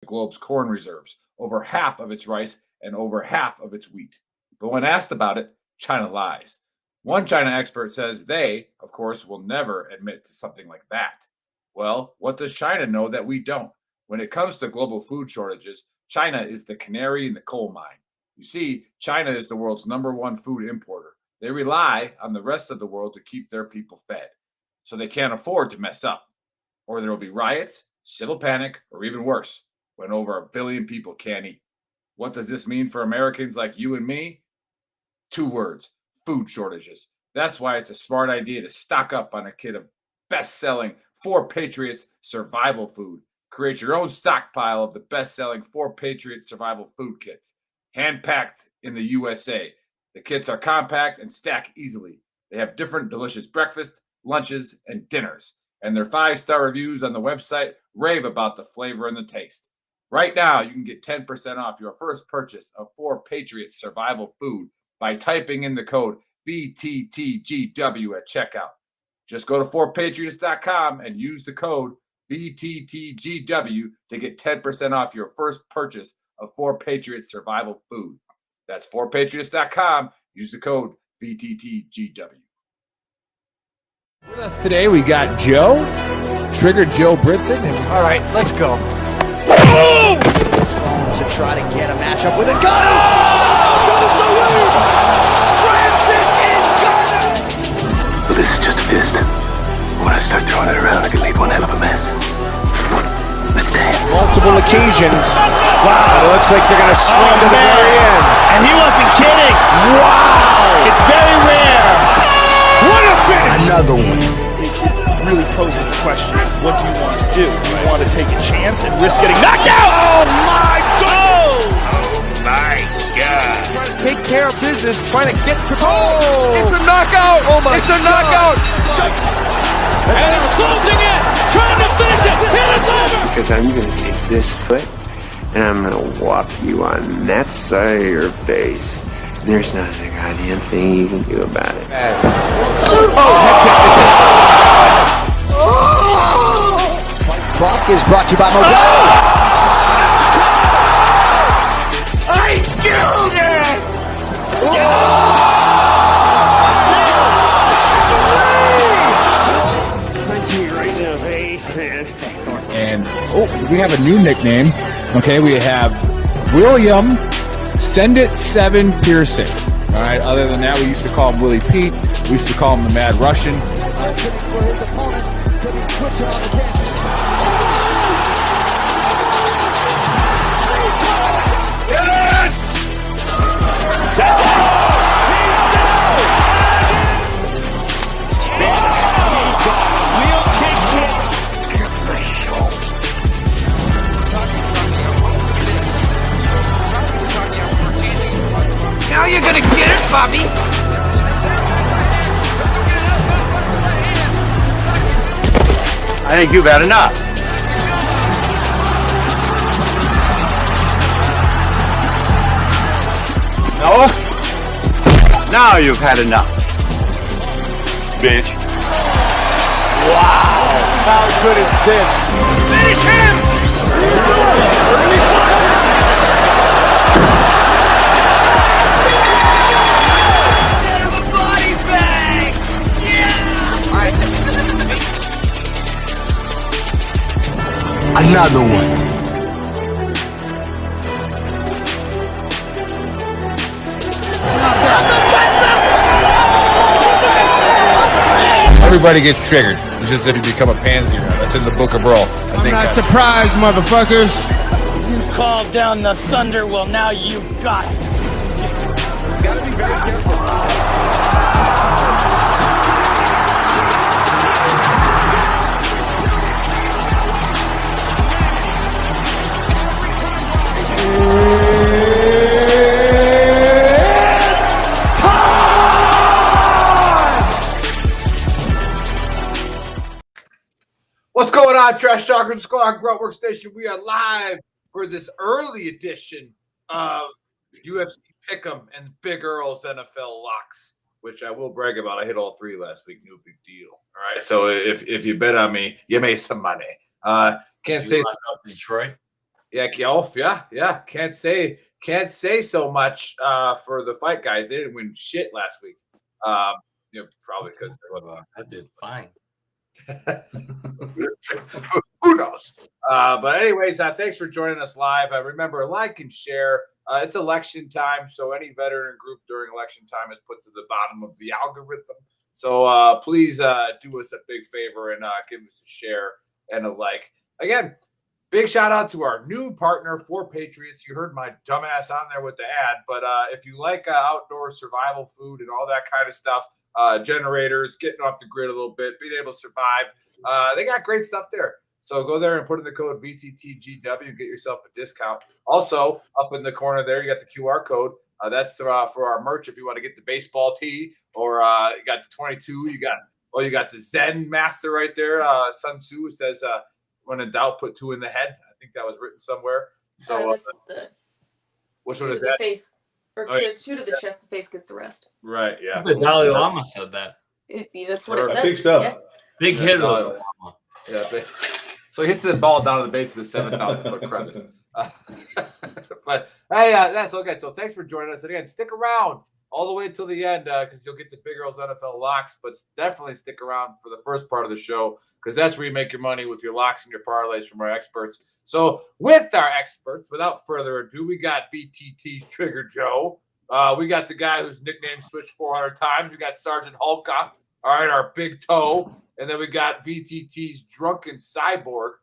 the globe's corn reserves, over half of its rice, and over half of its wheat. But when asked about it, China lies. One China expert says they, of course, will never admit to something like that. Well, what does China know that we don't? When it comes to global food shortages, China is the canary in the coal mine. You see, China is the world's #1 food importer. They rely on the rest of the world to keep their people fed. So they can't afford to mess up, or there will be riots, civil panic, or even worse, when over 1 billion people can't eat. What does this mean for Americans like you and me? 2 words: food shortages. That's why it's a smart idea to stock up on a kit of best-selling 4 Patriots survival food. Create your own stockpile of the best-selling 4 Patriots survival food kits, hand-packed in the USA. The kits are compact and stack easily. They have different delicious breakfasts, lunches, and dinners. And their 5-star reviews on the website rave about the flavor and the taste. Right now, you can get 10% off your first purchase of 4 Patriots survival food by typing in the code VTTGW at checkout. Just go to 4patriots.com and use the code VTTGW to get 10% off your first purchase of 4 Patriots survival food. That's 4patriots.com. Use the code VTTGW. With us today, we got Joe, Trigger Joe Britson. All right, let's go. To try to get a matchup with a gun. Oh, goes the lead. Francis is gunner. But this is just a fist. When I start throwing it around, I can leave one hell of a mess. Let's dance. Multiple occasions. Wow, it looks like they're going to swing to the very end. And he wasn't kidding. Wow. It's very rare. What a finish. Another one. It really poses the question, what do you want to do? Do you want to take a chance and risk getting knocked out? Oh, my God. Oh, my God. Trying to take care of business, trying to get to goal. It's a knockout. Oh, my God. It's a knockout. And it's closing in, trying to finish it, and it's over! Because I'm going to take this foot, and I'm going to whop you on that side of your face. There's not a goddamn thing you can do about it. Buck is brought to you by Modelo. I killed it! Punch me right in the face, man. And we have a new nickname. Okay, we have William Send It 7 Piercing. All right, other than that, we used to call him Willie Pete. We used to call him the Mad Russian. For his opponent to be quicker on the catch. That's it! Wheel kick Now you're gonna get it, Bobby! I think you've had enough. Noah? Now you've had enough. Bitch. Wow. How good is this? Finish him! Body bag. Another one. Everybody gets triggered. It's just that you become a pansy. That's in the Book of Brawl. I'm not surprised, motherfuckers. You called down the thunder, well now you got it. You gotta be very careful. What's going on, Trash Talkers? What's going on, Grunt Workstation? We are live for this early edition of UFC Pick'em and Big Earl's NFL Locks, which I will brag about. I hit all 3 last week. No big deal. All right, so if you bet on me, you made some money. Can't say Detroit. Yeah. Can't say so much for the fight guys. They didn't win shit last week. Probably because I did fine. Who knows? But anyways, thanks for joining us live. Remember, like and share. It's election time, so any veteran group during election time is put to the bottom of the algorithm. So please do us a big favor and give us a share and a like. Again, big shout out to our new partner, For Patriots. You heard my dumbass on there with the ad, but if you like outdoor survival food and all that kind of stuff, generators, getting off the grid a little bit, being able to survive, they got great stuff there. So go there and put in the code VTTGW and get yourself a discount. Also, up in the corner there, you got the QR code. That's for our merch if you want to get the baseball tee, or you got the 22. You got the Zen Master right there. Sun Tzu says, when in doubt, put 2 in the head. I think that was written somewhere. So this is the which two one is to that? the face, or two to the chest. The face gets the rest. Right. Yeah. The Dalai Lama said that. That's what it says. Big stuff. Yeah. Big hit of the Lama. Yeah. So he hits the ball down to the base of the 7,000 foot crevice. But hey, that's okay. So thanks for joining us. And again, stick around all the way till the end because you'll get the Big Girls NFL locks. But definitely stick around for the first part of the show because that's where you make your money with your locks and your parlays from our experts. So with our experts, without further ado, we got VTT's Trigger Joe. We got the guy whose nickname switched 400 times. We got Sergeant Hulka. All right, our big toe. And then we got VTT's Drunken Cyborg,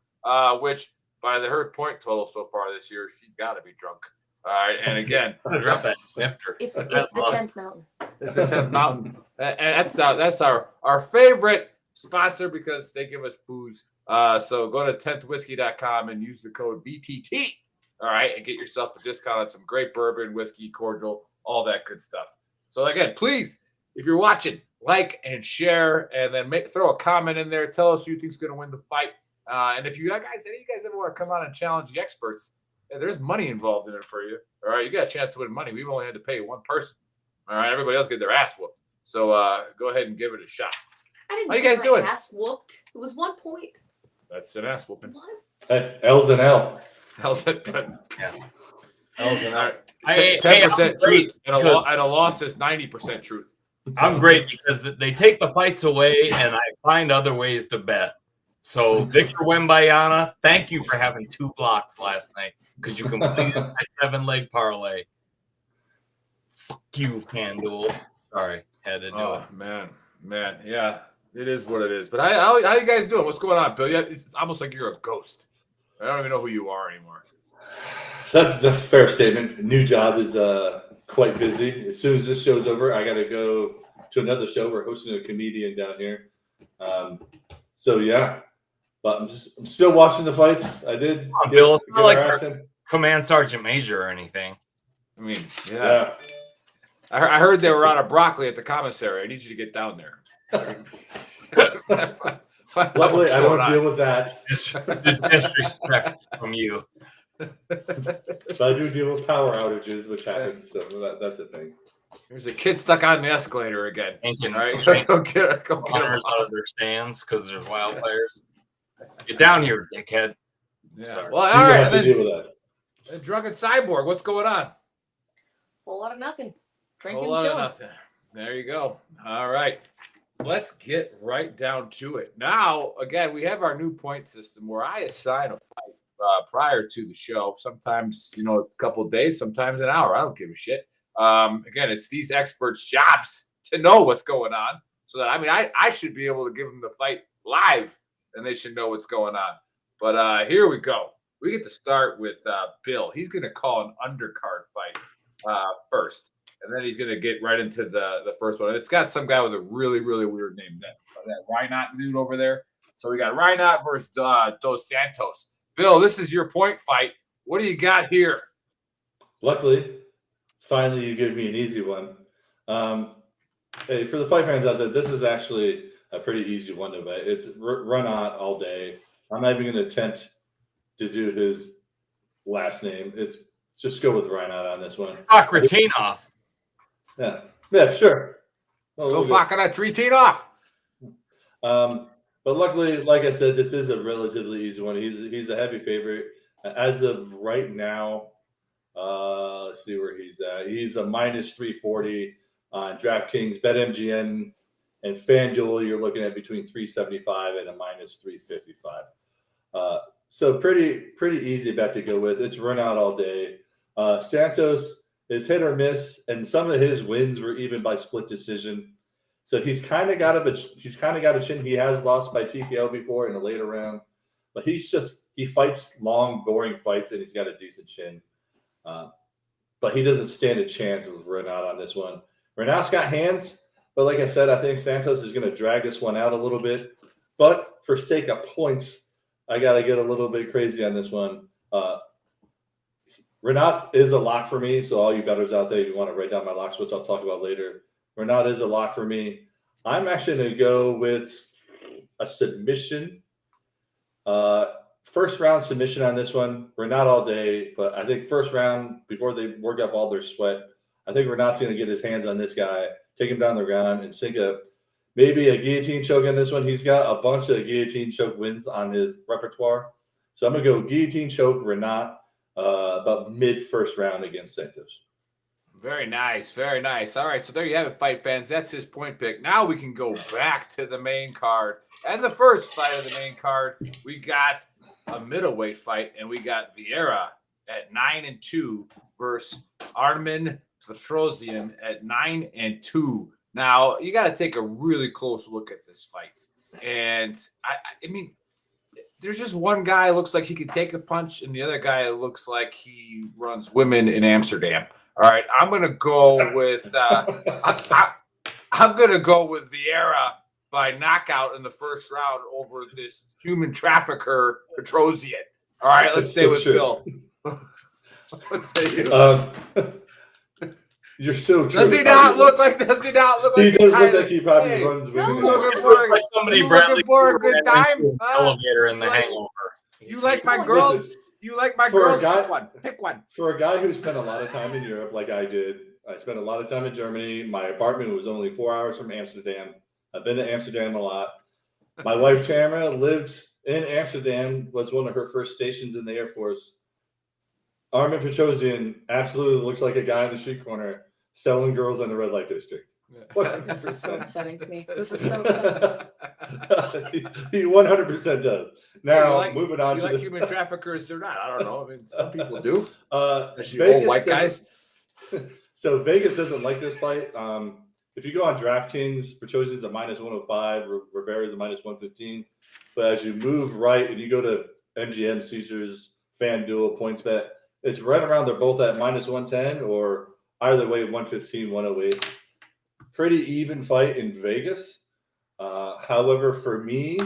which by the her point total so far this year, she's got to be drunk. All right, and again, drop that snifter. It's the 10th mountain. It's the 10th mountain, and that's our favorite sponsor because they give us booze. So go to 10thwhiskey.com and use the code VTT. All right, and get yourself a discount on some great bourbon, whiskey, cordial, all that good stuff. So again, please, if you're watching, like and share, and then throw a comment in there. Tell us who you think's going to win the fight. And if you guys ever want to come on and challenge the experts, there's money involved in it for you. All right, you got a chance to win money. We've only had to pay one person. All right, everybody else get their ass whooped. So go ahead and give it a shot. I didn't How you guys doing? Ass whooped. It was 1 point. That's an ass whooping. What? Hey, L's and L. How's that? Yeah. L's and L. 10% truth and a loss is 90% truth. I'm great because they take the fights away and I find other ways to bet. So Victor Wembanyama, thank you for having 2 blocks last night because you completed my 7-leg parlay. Fuck you, FanDuel. Sorry, had to do it. Man, yeah, it is what it is. But how you guys doing? What's going on, Bill? It's almost like you're a ghost. I don't even know who you are anymore. That's a fair statement. New job is quite busy. As soon as this show's over, I got to go to another show. We're hosting a comedian down here. So yeah, but I'm still watching the fights. I did. Bill, it's not like you're Command Sergeant Major or anything. I mean, yeah. I heard they were out of broccoli at the commissary. I need you to get down there. Luckily, I don't deal with that. Disrespect from you. But I do deal with power outages, which happens. So that's a thing. There's a kid stuck on the escalator again. All right, go get runners out of their stands because there's wildfires. Get down here, dickhead. Yeah. Sorry. Well, all right. Have to deal with that. Drunken Cyborg, what's going on? Whole lot of nothing. Drinking, Whole lot chilling. of nothing. There you go. All right. Let's get right down to it. Now, again, we have our new point system where I assign a fight prior to the show. Sometimes, a couple of days, sometimes an hour. I don't give a shit. Again, it's these experts' jobs to know what's going on. So that, I should be able to give them the fight live, and they should know what's going on. But here we go. We get to start with Bill. He's going to call an undercard fight first. And then he's going to get right into the first one. It's got some guy with a really, really weird name, that Reinhardt dude over there. So we got Reinhardt versus Dos Santos. Bill, this is your point fight. What do you got here? Luckily, finally you give me an easy one. Hey, for the fight fans out there, this is actually a pretty easy one to bet. It's Reinhardt all day. I'm not even going to attempt to do his last name. It's just go with Reinhardt on this one. Kratinov. Yeah, sure. Go fuck on that 3-team off. But luckily, like I said, this is a relatively easy one. He's a heavy favorite. As of right now, let's see where he's at. He's a minus 340 on DraftKings, BetMGM, and FanDuel. You're looking at between 375 and a minus 355. So pretty easy bet to go with. It's run out all day. Santos is hit or miss, and some of his wins were even by split decision. So he's kind of got a chin. He has lost by TKO before in a later round, but he fights long, boring fights, and he's got a decent chin. But he doesn't stand a chance with Renat on this one. Renat's got hands, but like I said, I think Santos is going to drag this one out a little bit. But for sake of points, I got to get a little bit crazy on this one. Renat is a lock for me. So all you bettors out there, you want to write down my locks, which I'll talk about later. Renat is a lock for me. I'm actually going to go with a submission. First round submission on this one. Renat all day, but I think first round, before they work up all their sweat, I think Renat's going to get his hands on this guy, take him down the ground, and sink maybe a guillotine choke on this one. He's got a bunch of guillotine choke wins on his repertoire. So I'm going to go guillotine choke Renat about mid-first round against Santos. Very nice. Very nice. All right, so there you have it, fight fans. That's his point pick. Now we can go back to the main card. And the first fight of the main card, we got a middleweight fight, and we got Vieira at 9-2 versus Armen Petrosyan at 9-2. Now, you got to take a really close look at this fight. And, I mean, there's just one guy looks like he could take a punch, and the other guy looks like he runs women in Amsterdam. All right, I'm going to go with I'm going to go with Vieira by knockout in the first round over this human trafficker Petrosyan. All right, let's stay with Bill. Let's say you. You're so true. Does he not look like? He does look like he probably runs women. It looks like somebody Bradley for a good time. Elevator in the Hangover. You like my girls? You like my girls? Pick one. For a guy who spent a lot of time in Europe, like I did, I spent a lot of time in Germany. My apartment was only 4 hours from Amsterdam. I've been to Amsterdam a lot. My wife Tamara lived in Amsterdam. Was one of her first stations in the Air Force. Armen Petrosyan absolutely looks like a guy in the street corner selling girls on the red light district. This is so upsetting to me. This is so upsetting. He 100% does. Now, moving on to the human traffickers or not? I don't know. I mean, some people do. Especially old white guys. So Vegas doesn't like this fight. If you go on DraftKings, Petrosyan's a minus 105, Rivera's a minus 115. But as you move right and you go to MGM, Caesars, FanDuel, PointsBet, it's right around. They're both at minus 110 or either way, 115, 108. Pretty even fight in Vegas. However, for me,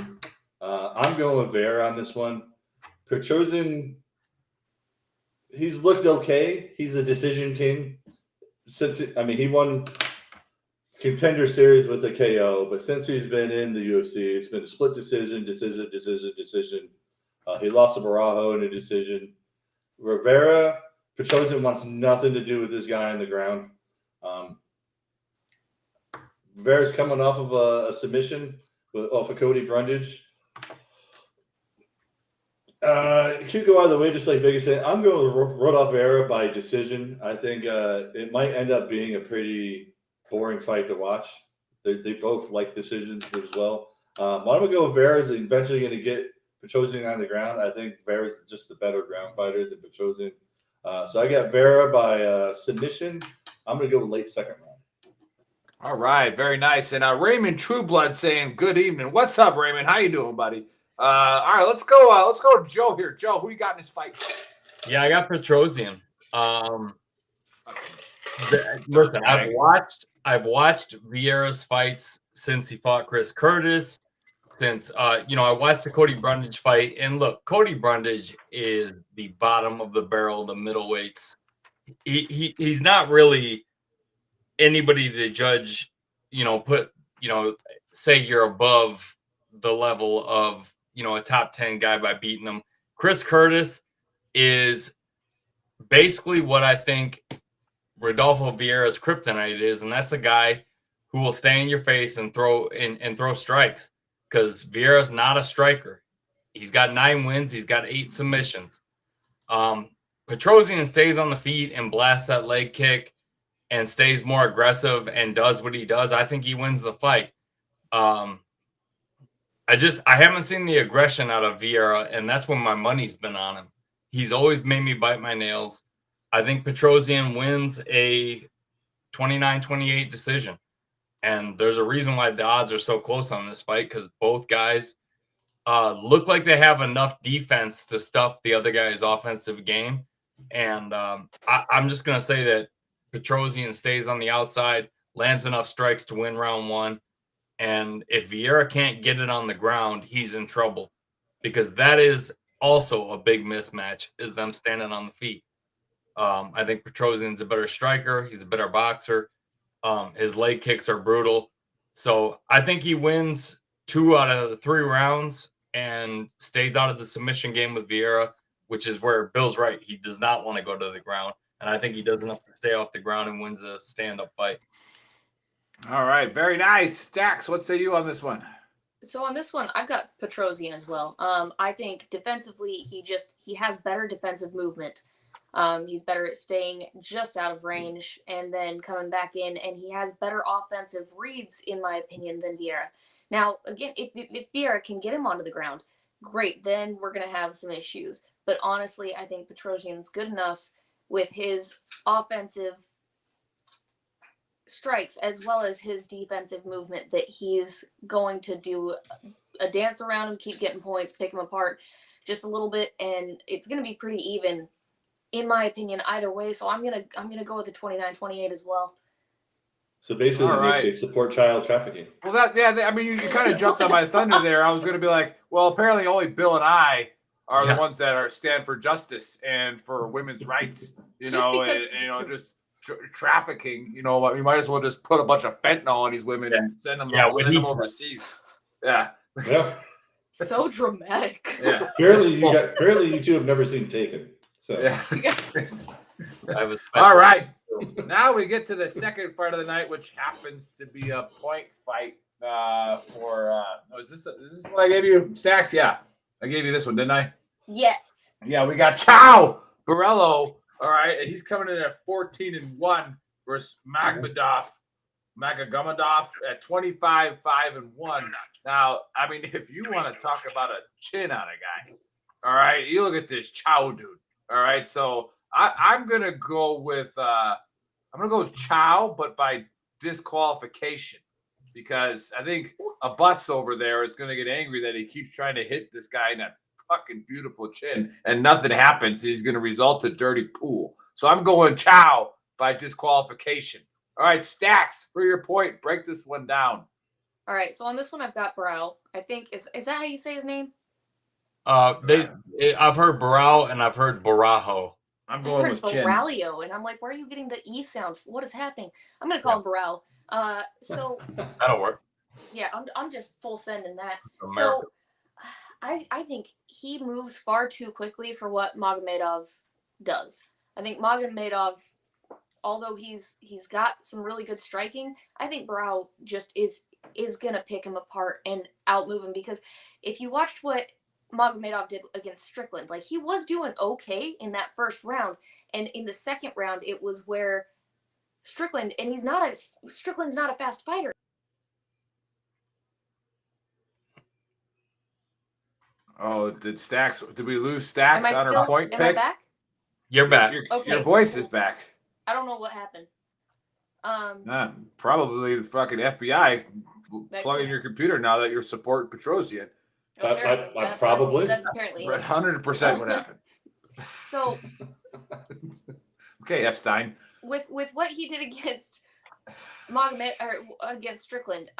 I'm going with Vieira on this one. Petrosyan, he's looked okay. He's a decision king. He won Contender Series with a KO, but since he's been in the UFC, it's been a split decision. He lost to Barajo in a decision. Rivera, Petrosyan wants nothing to do with this guy on the ground. Rivera's coming off of a submission off of Cody Brundage. It could go either way, just like Vegas said. I'm going to Rodolfo Vieira by decision. I think it might end up being a pretty boring fight to watch. They both like decisions as well. I'm going to go with Vieira is eventually going to get Petrosyan on the ground. I think Vieira is just a better ground fighter than Petrosyan. So I got Vieira by submission. I'm going to go late second round. All right, very nice. And Raymond Trueblood saying, "Good evening. What's up, Raymond? How you doing, buddy?" All right, let's go. Let's go to Joe here. Joe, who you got in this fight? Yeah, I got Petrosyan. Listen, I've watched Vieira's fights since he fought Chris Curtis. Since I watched the Cody Brundage fight, and look, Cody Brundage is the bottom of the barrel, the middleweights. He's not really anybody to judge. Say you're above the level of a top 10 guy by beating him. Chris Curtis is basically what I think Rodolfo Vieira's kryptonite is, and that's a guy who will stay in your face and throw strikes. Because Vieira's not a striker. He's got 9 wins. He's got 8 submissions. Petrosian stays on the feet and blasts that leg kick and stays more aggressive and does what he does, I think he wins the fight. I haven't seen the aggression out of Vieira, and that's when my money's been on him. He's always made me bite my nails. I think Petrosian wins a 29-28 decision. And there's a reason why the odds are so close on this fight, because both guys look like they have enough defense to stuff the other guy's offensive game. And I'm just going to say that Petrosian stays on the outside, lands enough strikes to win round 1. And if Vieira can't get it on the ground, he's in trouble, because that is also a big mismatch, is them standing on the feet. I think Petrosian's a better striker. He's a better boxer. His leg kicks are brutal. So I think he wins 2 out of the 3 rounds and stays out of the submission game with Vieira, which is where Bill's right. He does not want to go to the ground. And I think he does enough to stay off the ground and wins the stand-up fight. All right. Very nice. Stacks, what say you on this one? So on this one, I've got Petrosian as well. I think defensively, he has better defensive movement. He's better at staying just out of range and then coming back in, and he has better offensive reads, in my opinion, than Vieira. Now, again, if Vieira can get him onto the ground, great, then we're going to have some issues. But honestly, I think Petrosian's good enough with his offensive strikes as well as his defensive movement that he's going to do a dance around him, keep getting points, pick him apart just a little bit, and it's going to be pretty even, in my opinion, either way. So I'm gonna go with the 29-28 as well. So basically, they support child trafficking. Well, I mean, you kind of jumped on my thunder there. I was going to be like, well, apparently only Bill and I are the ones that stand for justice and for women's rights. Just trafficking. You know, we might as well just put a bunch of fentanyl on these women and send them overseas. Yeah. So dramatic. Yeah. Apparently, you two have never seen Taken. So. Yeah. All right. Now we get to the second fight of the night, which happens to be a point fight is this what I gave you, Stacks? Yeah. I gave you this one, didn't I? Yes. Yeah, we got Chow Borello. All right, and he's coming in at 14-1 versus Magomedov at 25-5-1. Now, I mean, if you want to talk about a chin on a guy, all right, you look at this Chow dude. All right, so I'm gonna go with Chow, but by disqualification, because I think a bus over there is gonna get angry that he keeps trying to hit this guy in that fucking beautiful chin, and nothing happens. He's gonna result to dirty pool. So I'm going Chow by disqualification. All right, Stacks, for your point, break this one down. All right, so on this one, I've got Brow. I think is that how you say his name? I've heard Barao and I've heard Barajo. I'm going with Chin. Baralio, and I'm like, where are you getting the E sound? What is happening? I'm gonna call him Barao. So that'll work. Yeah, I'm just full send in that. So I think he moves far too quickly for what Magomedov does. I think Magomedov, although he's got some really good striking, I think Barao just is gonna pick him apart and outmove him, because if you watched what Magomedov did against Strickland, like, he was doing okay in that first round, and in the second round it was where Strickland's not a fast fighter. Oh, did we lose Stacks on her point pick? Am I back? You're back. Okay. Your voice is back. I don't know what happened. Probably the fucking FBI plugging your computer now that you're supporting Petrosian. Probably. That's apparently 100% what happened. So, okay, Epstein. With what he did against Magomed or against Strickland,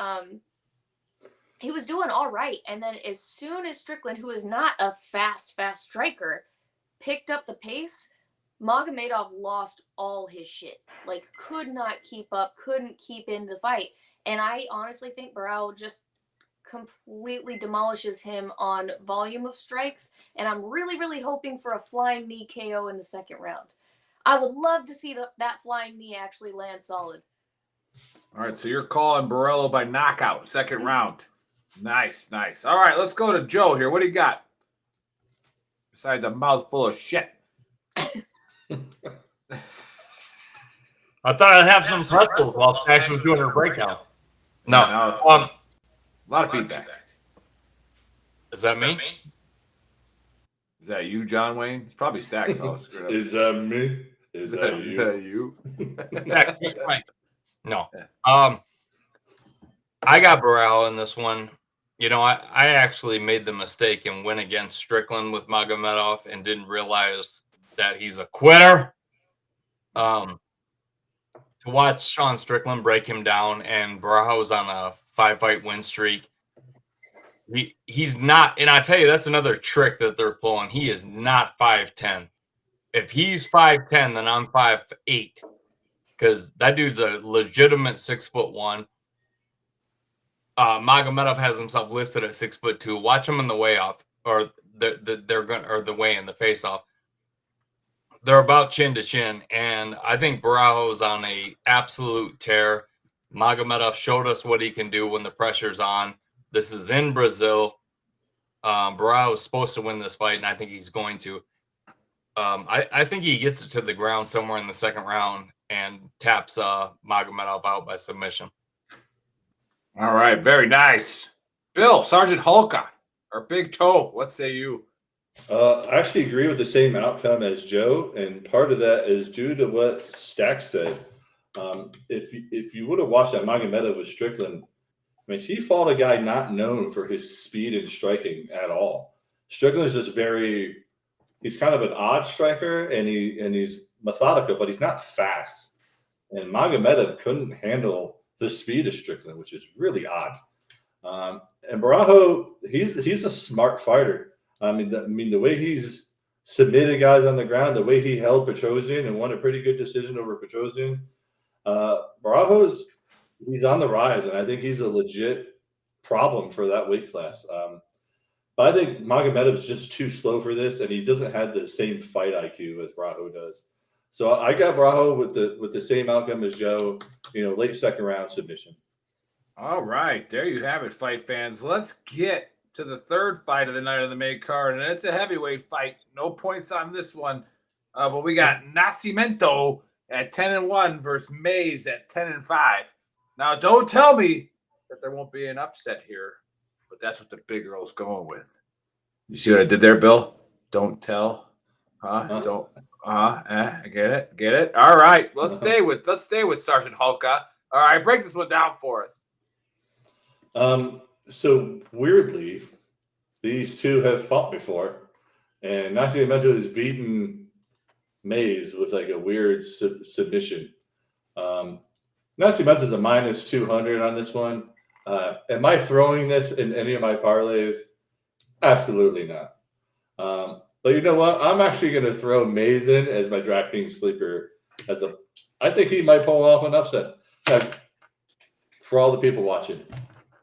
he was doing all right, and then as soon as Strickland, who is not a fast striker, picked up the pace, Magomedov lost all his shit. Like, could not keep up, couldn't keep in the fight, and I honestly think Barao just completely demolishes him on volume of strikes, and I'm really, really hoping for a flying knee KO in the second round. I would love to see that flying knee actually land solid. All right, so you're calling Borello by knockout, second round. Nice. All right, let's go to Joe here. What do you got? Besides a mouthful of shit. I thought I'd have some pretzels while Stash was doing her breakdown. No. A lot of feedback. Is that me? Is that you, John Wayne? It's probably Stacks. Is that me? Is that you? Is that you? Right. No. I got Burrell in this one. You know, I actually made the mistake and went against Strickland with Magomedov and didn't realize that he's a quitter. To watch Sean Strickland break him down, and Burrell's on a 5-fight win streak. He's not, and I tell you, that's another trick that they're pulling. He is not 5'10". If he's 5'10", then I'm 5'8", because that dude's a legitimate 6'1". Magomedov has himself listed at 6'2". Watch him in the weigh-off, or the weigh-in, the face-off. They're about chin to chin, and I think Barajo's on a absolute tear. Magomedov showed us what he can do when the pressure's on. This is in Brazil. Barajo is supposed to win this fight, and I think he's going to. I think he gets it to the ground somewhere in the second round and taps Magomedov out by submission. All right, very nice. Bill, Sergeant Hulka, or Big Toe, what say you? I actually agree with the same outcome as Joe, and part of that is due to what Stack said. If you would have watched that Magomedov with Strickland, I mean, he fought a guy not known for his speed and striking at all. Strickland is just he's kind of an odd striker, and he's methodical, but he's not fast. And Magomedov couldn't handle the speed of Strickland, which is really odd. And Barajo, he's a smart fighter. I mean, the way he's submitted guys on the ground, the way he held Petrosian and won a pretty good decision over Petrosian. Barajo's he's on the rise, and I think he's a legit problem for that weight class. But I think Magomedov's just too slow for this, and he doesn't have the same fight IQ as Barajo does. So I got Barajo with the same outcome as Joe. Late second round submission. All right, there you have it, fight fans. Let's get to the third fight of the night on the main card, and it's a heavyweight fight. No points on this one, but we got Nascimento at 10-1 versus Mays at 10-5. Now, don't tell me that there won't be an upset here, but that's what the big girl's going with. You see what I did there, Bill? Don't tell, huh? Don't. I get it. All right, let's stay with Sergeant Hulka. All right, break this one down for us. So weirdly, these two have fought before, and Nascimento has beaten Mays with like a weird submission. Nascimento's a minus 200 on this one. Am I throwing this in any of my parlays? Absolutely not. But you know what? I'm actually going to throw Mays in as my DraftKings sleeper. I think he might pull off an upset. Now, for all the people watching,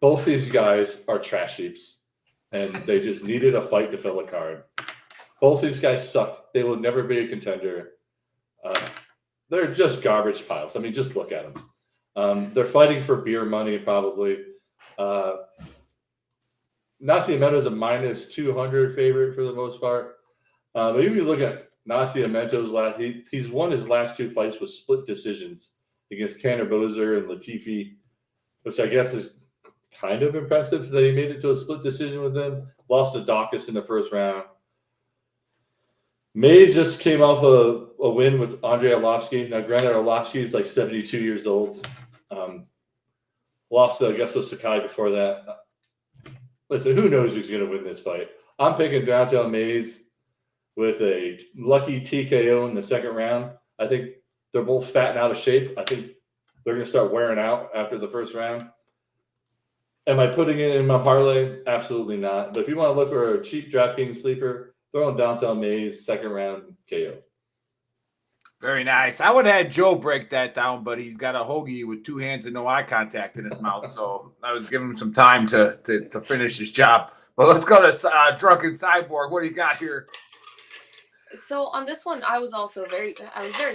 both these guys are trash heaps, and they just needed a fight to fill a card. Both these guys suck. They will never be a contender. They're just garbage piles. I mean, just look at them. They're fighting for beer money, probably. Nascimento's a minus 200 favorite for the most part. But if you look at Nascimento's he's won his last two fights with split decisions against Tanner Boser and Latifi, which I guess is kind of impressive that he made it to a split decision with them. Lost to Dawkins in the first round. Mays just came off a win with Andrei Arlovsky. Now, granted, Arlovsky is like 72 years old. Lost to Augusto Sakai before that. Listen, who knows who's going to win this fight? I'm picking Downtown Mays with a lucky TKO in the second round. I think they're both fat and out of shape. I think they're going to start wearing out after the first round. Am I putting it in my parlay? Absolutely not. But if you want to look for a cheap DraftKings sleeper, throw in Downtown Mays, second round KO. Very nice. I would have had Joe break that down, but he's got a hoagie with two hands and no eye contact in his mouth. So I was giving him some time to finish his job. But let's go to Drunken Cyborg. What do you got here? So on this one, I was very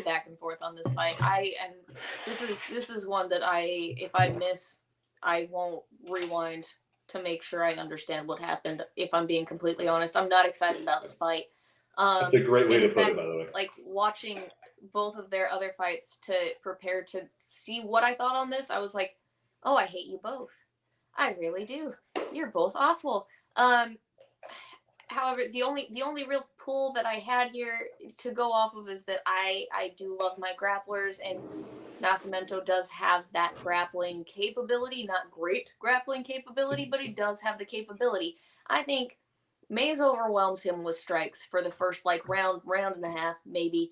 back and forth on this fight. This is one that if I miss, I won't rewind to make sure I understand what happened. If I'm being completely honest, I'm not excited about this fight. That's a great way in to put it, fact, by the way. like watching both of their other fights to prepare to see what I thought on this, I was like, oh, I hate you both. I really do. You're both awful. However, the only real pull that I had here to go off of is that I do love my grapplers, and Nascimento does have that grappling capability. Not great grappling capability, but he does have the capability. I think Mays overwhelms him with strikes for the first round and a half, maybe.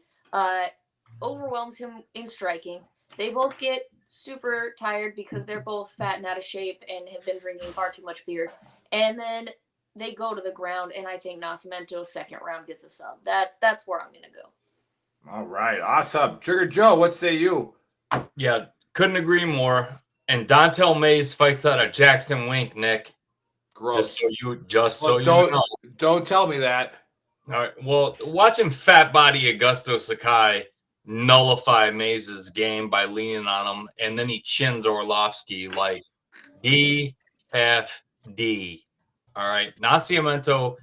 Overwhelms him in striking. They both get super tired because they're both fat and out of shape and have been drinking far too much beer. And then they go to the ground, and I think Nascimento's second round gets a sub. That's where I'm gonna go. All right, awesome. Trigger Joe, what say you? Yeah, couldn't agree more. And Dontel Mays fights out of Jackson Wink, Nick. Gross. Just so you know. Don't tell me that. All right. Well, watching fat body Augusto Sakai nullify Mays' game by leaning on him, and then he chins Orlovsky like DFD. All right. Nascimento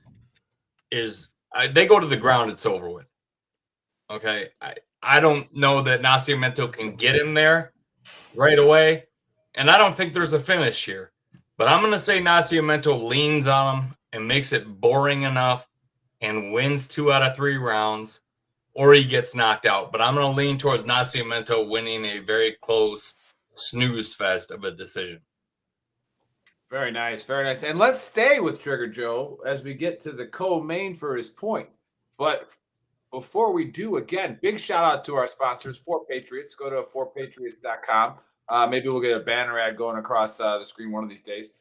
is they go to the ground, it's over with. Okay. I don't know that Nascimento can get him there right away. And I don't think there's a finish here. But I'm going to say Nascimento leans on him and makes it boring enough and wins 2 out of 3 rounds, or he gets knocked out. But I'm going to lean towards Nascimento winning a very close snooze fest of a decision. Very nice, very nice. And let's stay with Trigger Joe as we get to the co-main for his point. But before we do, again, big shout out to our sponsors, 4Patriots. Go to 4patriots.com. Maybe we'll get a banner ad going across the screen one of these days,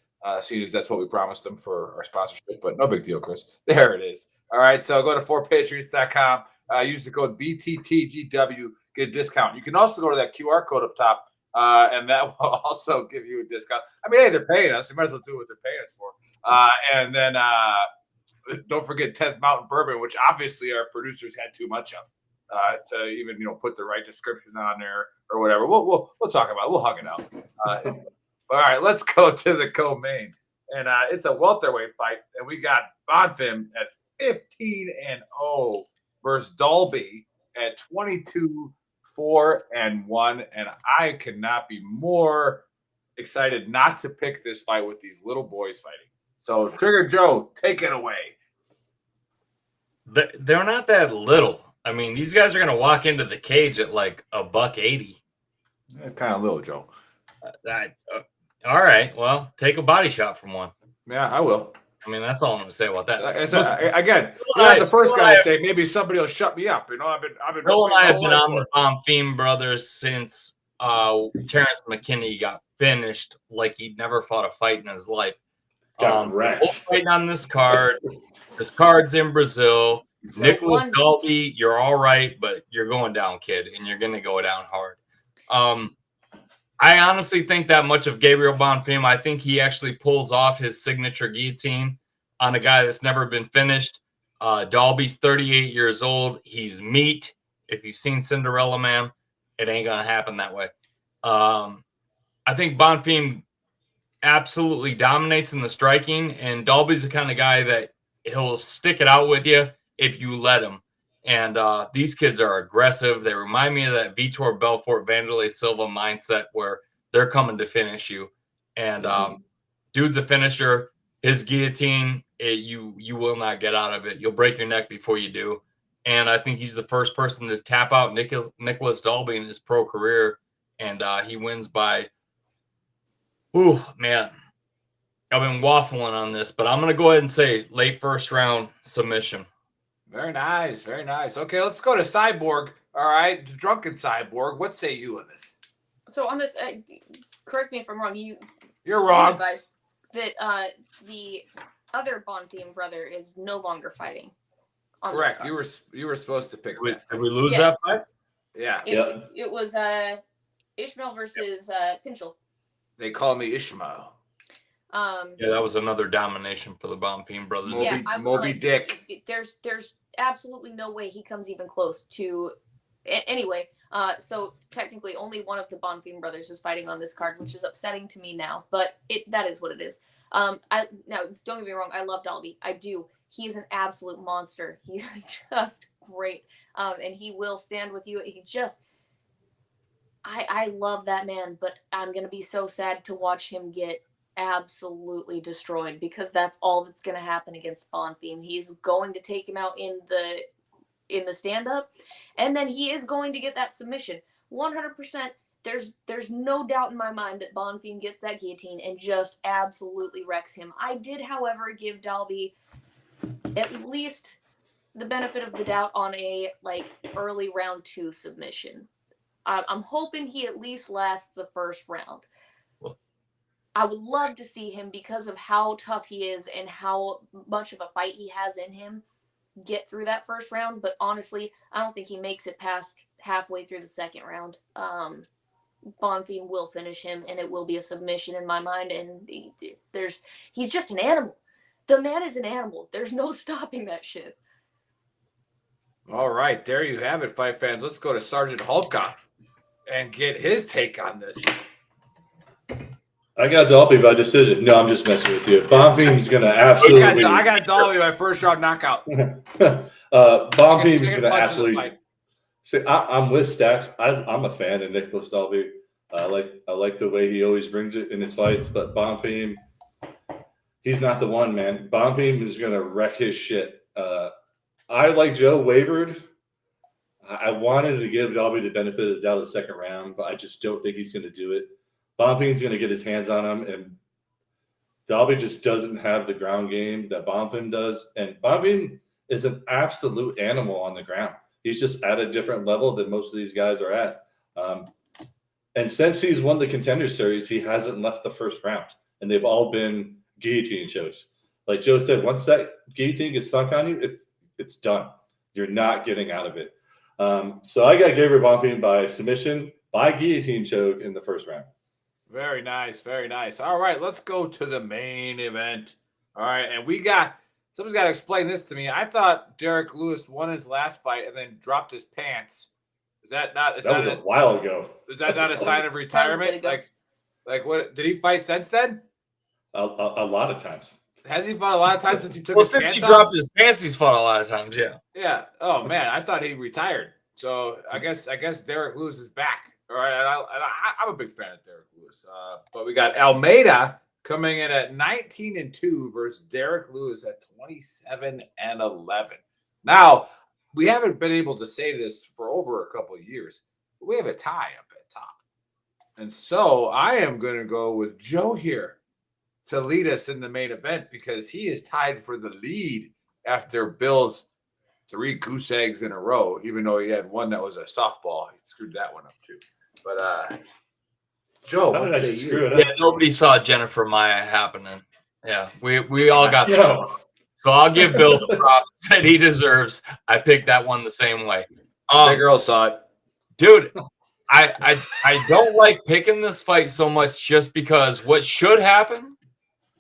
seeing as that's what we promised them for our sponsorship. But no big deal, Chris. There it is. All right, so go to 4patriots.com. Use the code VTTGW, get a discount. You can also go to that QR code up top, and that will also give you a discount. I mean, hey, they're paying us. They might as well do what they're paying us for. And then don't forget 10th Mountain Bourbon, which obviously our producers had too much of to even put the right description on there or whatever. We'll talk about it. We'll hug it out. All right, let's go to the co-main, and it's a welterweight fight, and we got Bonfim at 15-0 versus Dalby at 22-4-1, and I cannot be more excited not to pick this fight with these little boys fighting. So, Trigger Joe, take it away. They're not that little. I mean, these guys are going to walk into the cage at like $180. It's kind of little, Joe. All right. Well, take a body shot from one. Yeah, I will. I mean, that's all I'm going to say about that. Again, you're not the first guy to say maybe somebody will shut me up. I've been. Bill and I have been on the Bonfim brothers since Terrence McKinney got finished like he'd never fought a fight in his life. Both fighting on this card. This card's in Brazil. Nicholas Dalby, you're all right, but you're going down, kid, and you're going to go down hard. I honestly think that much of Gabriel Bonfim. I think he actually pulls off his signature guillotine on a guy that's never been finished. Dalby's 38 years old. He's meat. If you've seen Cinderella Man, it ain't going to happen that way. I think Bonfim absolutely dominates in the striking, and Dalby's the kind of guy that he'll stick it out with you if you let him. And these kids are aggressive. They remind me of that Vitor Belfort, Vanderlei Silva mindset where they're coming to finish you. And dude's a finisher. His guillotine, you will not get out of it. You'll break your neck before you do. And I think he's the first person to tap out Nicholas Dalby in his pro career. And he wins by, man. I've been waffling on this, but I'm going to go ahead and say late first round submission. Very nice, very nice. Okay, let's go to Cyborg. All right, Drunken Cyborg. What say you on this? So on this, correct me if I'm wrong. You're wrong. Advised that the other Bonfim brother is no longer fighting. Correct. You were supposed to pick. Did we lose that fight? Yeah. It was Ishmael versus Pinchel. They call me Ishmael. Yeah, that was another domination for the Bonfim brothers. Moby Dick. There's absolutely no way he comes even close to. Anyway, so technically only one of the Bonfim brothers is fighting on this card, which is upsetting to me now. But that is what it is. Now don't get me wrong, I love Dalby, I do. He is an absolute monster. He's just great. And he will stand with you. I love that man, but I'm going to be so sad to watch him get absolutely destroyed, because that's all that's going to happen against Bonfim. He's going to take him out in the stand-up, and then he is going to get that submission. 100%. There's no doubt in my mind that Bonfim gets that guillotine and just absolutely wrecks him. I did, however, give Dalby at least the benefit of the doubt on a early round 2 submission. I'm hoping he at least lasts the first round. I would love to see him, because of how tough he is and how much of a fight he has in him, get through that first round. But honestly, I don't think he makes it past halfway through the second round. Bonfim will finish him, and it will be a submission in my mind. And he's just an animal. The man is an animal. There's no stopping that shit. All right, there you have it, fight fans. Let's go to Sergeant Hulka and get his take on this. I got Dalby by decision. No, I'm just messing with you. Bonfim's going to absolutely. I got Dalby by first round knockout. Bonfim's going to absolutely. See, I'm with Stacks. I'm a fan of Nicholas Dalby. I like the way he always brings it in his fights. But Bonfim, he's not the one, man. Bonfim is going to wreck his shit. I, like Joe, wavered. I wanted to give Dalby the benefit of the doubt of the second round, but I just don't think he's going to do it. Bonfim's going to get his hands on him, and Dalby just doesn't have the ground game that Bonfim does. And Bonfim is an absolute animal on the ground. He's just at a different level than most of these guys are at. And since he's won the Contender Series, he hasn't left the first round, and they've all been guillotine shows. Like Joe said, once that guillotine gets sunk on you, it's done. You're not getting out of it. So I got Gabriel Bonfim by submission, by guillotine choke in the first round. Very nice, very nice. All right, let's go to the main event. All right, and someone's got to explain this to me. I thought Derek Lewis won his last fight and then dropped his pants. Is that not? That was a while ago. Is that not a sign of retirement? Like what? Did he fight since then? A lot of times. Has he fought a lot of times since he took his pants off? Well, since he dropped his pants, he's fought a lot of times, yeah. Yeah. Oh, man, I thought he retired. So I guess Derek Lewis is back. All right, I'm a big fan of Derek Lewis. But we got Almeida coming in at 19-2 versus Derek Lewis at 27-11. Now, we haven't been able to say this for over a couple of years, but we have a tie up at top. And so I am going to go with Joe here to lead us in the main event, because he is tied for the lead after Bill's 3 goose eggs in a row, even though he had one that was a softball. He screwed that one up too. But Joe, what say you? Yeah, nobody saw Jennifer Maya happening. Yeah, we all got thrown. So I'll give Bill the props that he deserves. I picked that one the same way. The girl saw it. Dude, I don't like picking this fight so much, just because what should happen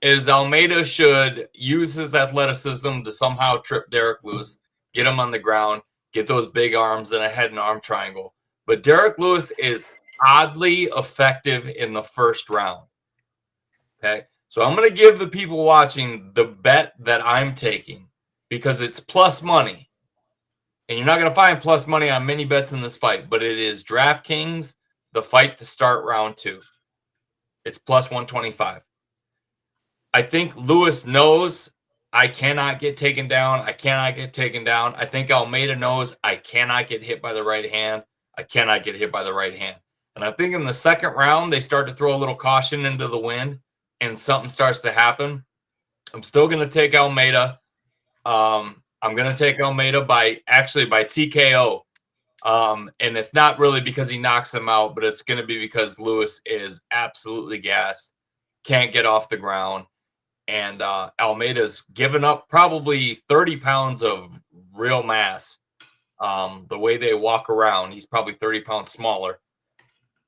is Almeida should use his athleticism to somehow trip Derek Lewis, get him on the ground, get those big arms and a head and arm triangle. But Derek Lewis is oddly effective in the first round. Okay, so I'm going to give the people watching the bet that I'm taking, because it's plus money. And you're not going to find plus money on many bets in this fight, but it is DraftKings, the fight to start round 2. It's plus 125. I think Lewis knows I cannot get taken down. I cannot get taken down. I think Almeida knows I cannot get hit by the right hand. I cannot get hit by the right hand. And I think in the second round, they start to throw a little caution into the wind and something starts to happen. I'm still going to take Almeida. I'm going to take Almeida by TKO. And it's not really because he knocks him out, but it's going to be because Lewis is absolutely gassed, can't get off the ground. And Almeida's given up probably 30 pounds of real mass. The way they walk around, he's probably 30 pounds smaller.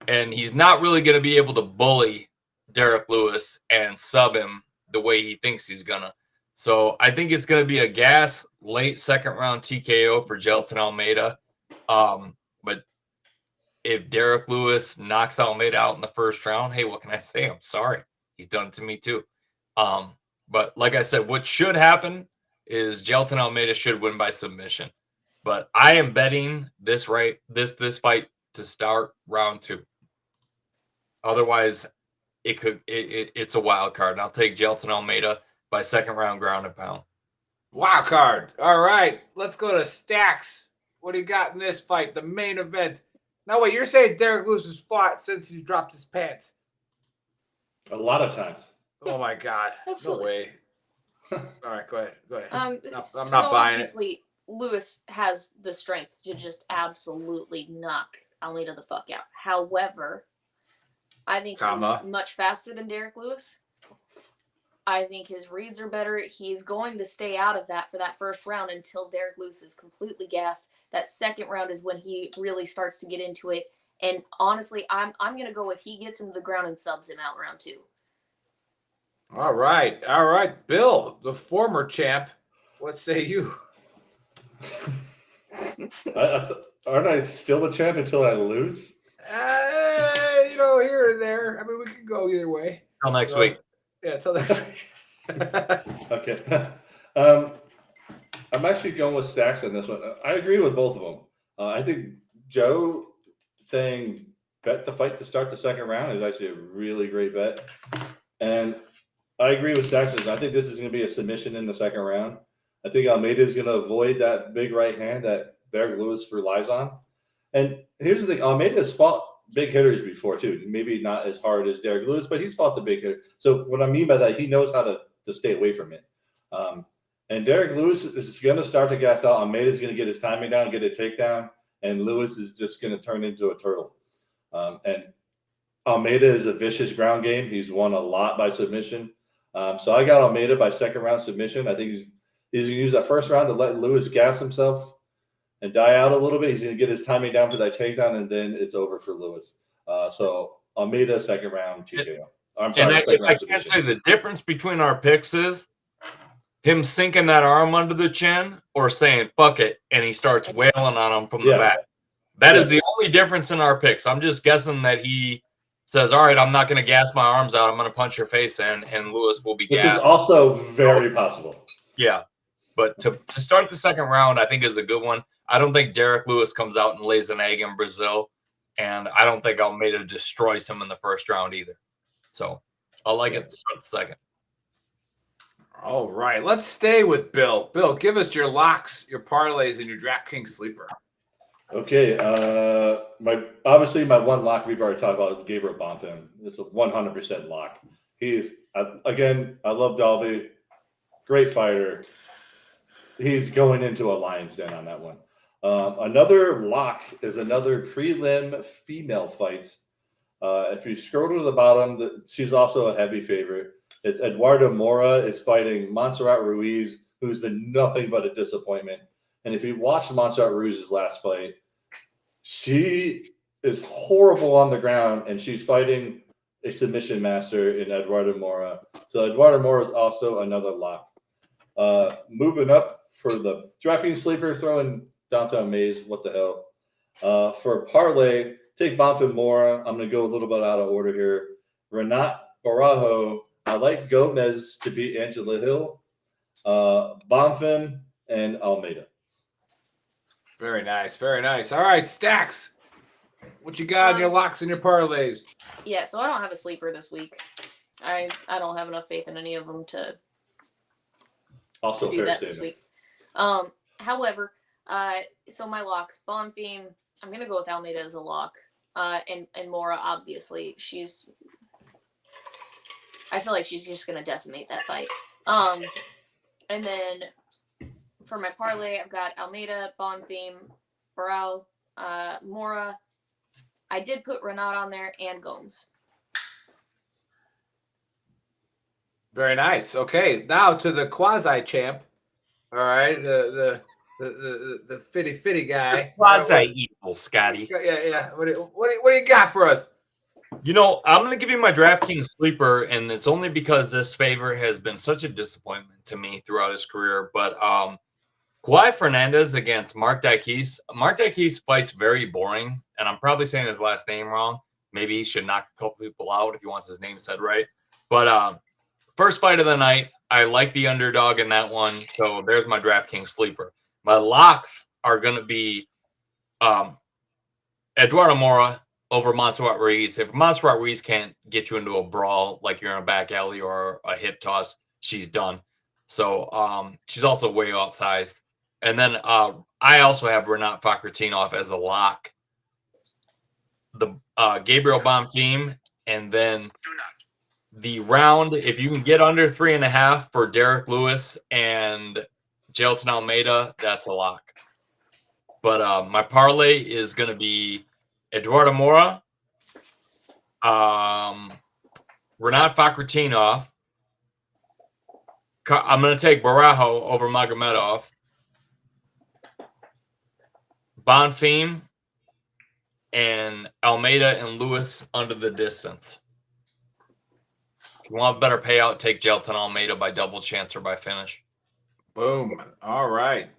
And he's not really going to be able to bully Derek Lewis and sub him the way he thinks he's going to. So I think it's going to be a gas late second round TKO for Jelton Almeida. But if Derek Lewis knocks Almeida out in the first round, hey, what can I say? I'm sorry. He's done it to me too. But like I said, what should happen is Jailton Almeida should win by submission. But I am betting this fight to start round 2. Otherwise, it's a wild card. And I'll take Jailton Almeida by second round ground and pound. Wild card. All right. Let's go to Stacks. What do you got in this fight? The main event. No, wait, you're saying Derek Lewis has fought since he dropped his pants. A lot of times. Oh my God. Absolutely. No way. All right, go ahead. I'm So not buying obviously, Lewis has the strength to just absolutely knock Almeida the fuck out. However, I think he's much faster than Derek Lewis. I think his reads are better. He's going to stay out of that for that first round until Derek Lewis is completely gassed. That second round is when he really starts to get into it. And honestly, I'm going to go with he gets him to the ground and subs him out round 2. All right. Bill, the former champ. What say you? Aren't I still the champ until I lose? Here and there. I mean, we could go either way. Till next week. Yeah, till next week. Okay. I'm actually going with Stacks on this one. I agree with both of them. I think Joe saying bet the fight to start the second round is actually a really great bet. And I agree with Stacks. I think this is going to be a submission in the second round. I think Almeida is going to avoid that big right hand that Derek Lewis relies on. And here's the thing. Almeida has fought big hitters before, too. Maybe not as hard as Derek Lewis, but he's fought the big hitter. So what I mean by that, he knows how to stay away from it. And Derek Lewis is going to start to gas out. Almeida is going to get his timing down, get a takedown, and Lewis is just going to turn into a turtle. And Almeida is a vicious ground game. He's won a lot by submission. So I got Almeida by second round submission. I think he's going to use that first round to let Lewis gas himself and die out a little bit. He's going to get his timing down for that takedown, and then it's over for Lewis. So Almeida, second round TKO. I'm sorry. I can't say the difference between our picks is him sinking that arm under the chin or saying fuck it and he starts wailing on him from the back. That is the only difference in our picks. I'm just guessing that he says, all right, I'm not going to gas my arms out. I'm going to punch your face in, and Lewis will be gassed. Which is also very possible. Yeah. But to start the second round, I think is a good one. I don't think Derek Lewis comes out and lays an egg in Brazil, and I don't think Almeida destroys him in the first round either. So I like it to start the second. All right. Let's stay with Bill. Bill, give us your locks, your parlays, and your DraftKings sleeper. Okay. My one lock we've already talked about is Gabriel Bonfim. It's a 100% lock. He's again, I love Dalby. Great fighter. He's going into a lion's den on that one. Another lock is another prelim female fight. If you scroll to the bottom, she's also a heavy favorite. It's Eduardo Mora is fighting Montserrat Ruiz, who's been nothing but a disappointment. And if you watch Montserrat Ruiz's last fight, she is horrible on the ground, and she's fighting a submission master in Eduardo Mora. So Eduardo Mora is also another lock. Moving up for the DraftKings sleeper, throwing Downtown Maze. What the hell? For parlay, take Bonfim Mora. I'm going to go a little bit out of order here. Renat Barajo. I like Gomez to beat Angela Hill. Bonfim and Almeida. Very nice. Very nice. All right, Stacks. What you got in your locks and your parlays? Yeah, so I don't have a sleeper this week. I don't have enough faith in any of them to do that this week. However, so my locks, Bonfim, I'm gonna go with Almeida as a lock. And Mora, obviously, I feel like she's just gonna decimate that fight. And then for my parlay, I've got Almeida, Bonfim, Barao, Mora. I did put Renat on there and Gomes. Very nice. Okay, now to the quasi champ. All right, the fitty guy. Quasi evil, Scotty. Yeah. What do you got for us? You know, I'm going to give you my DraftKings sleeper, and it's only because this favor has been such a disappointment to me throughout his career. But Kawhi Fernandez against Mark Dykes. Mark Dykes fights very boring, and I'm probably saying his last name wrong. Maybe he should knock a couple people out if he wants his name said right. But first fight of the night. I like the underdog in that one. So there's my DraftKings sleeper. My locks are going to be Eduardo Mora over Montserrat Ruiz. If Montserrat Ruiz can't get you into a brawl like you're in a back alley or a hip toss, she's done. So she's also way outsized. And then I also have Renat Fakhretdinov as a lock. The Gabriel Bonfim, and then the round, if you can get under 3.5 for Derek Lewis and Jailton Almeida, that's a lock. But my parlay is going to be Eduardo Mora, Renat Fakhretdinov. I'm going to take Barajo over Magomedov. Bonfim and Almeida and Lewis under the distance. If you want a better payout, take Jailton Almeida by double chance or by finish. Boom. All right.